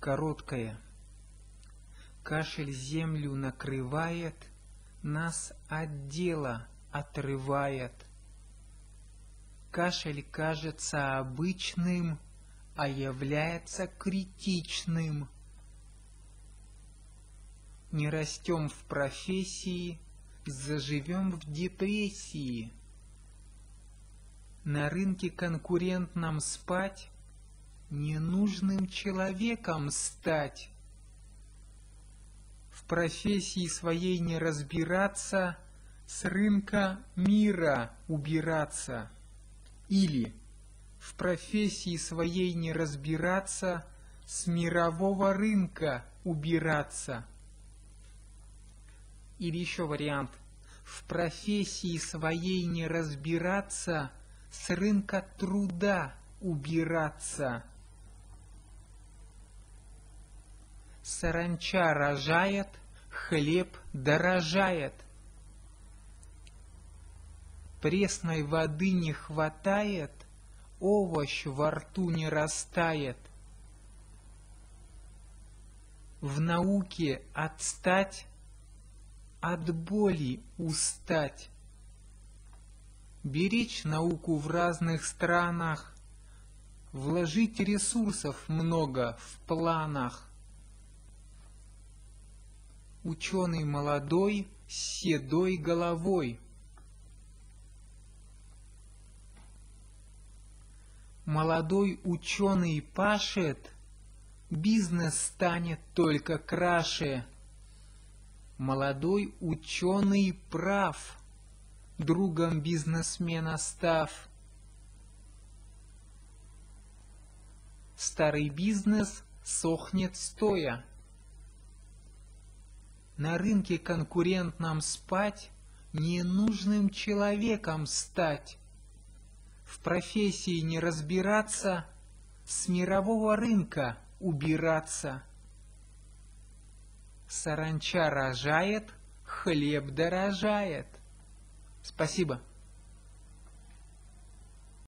короткое. Кашель землю накрывает, нас от дела отрывает. Кашель кажется обычным, а является критичным. Не растем в профессии, заживем в депрессии. На рынке конкурентном спать, ненужным человеком стать. В профессии своей не разбираться, с рынка мира убираться. Или в профессии своей не разбираться, с мирового рынка убираться. Или еще вариант. В профессии своей не разбираться, с рынка труда убираться. Саранча рожает, хлеб дорожает. Пресной воды не хватает, овощ во рту не растает. В науке отстать, от боли устать. Беречь науку в разных странах, вложить ресурсов много в планах. Ученый молодой с седой головой. Молодой ученый пашет, бизнес станет только краше. Молодой ученый прав, другом бизнесмена став. Старый бизнес сохнет стоя. На рынке конкурентном спать, ненужным человеком стать. В профессии не разбираться, с мирового рынка убираться. Саранча рожает, хлеб дорожает. Спасибо.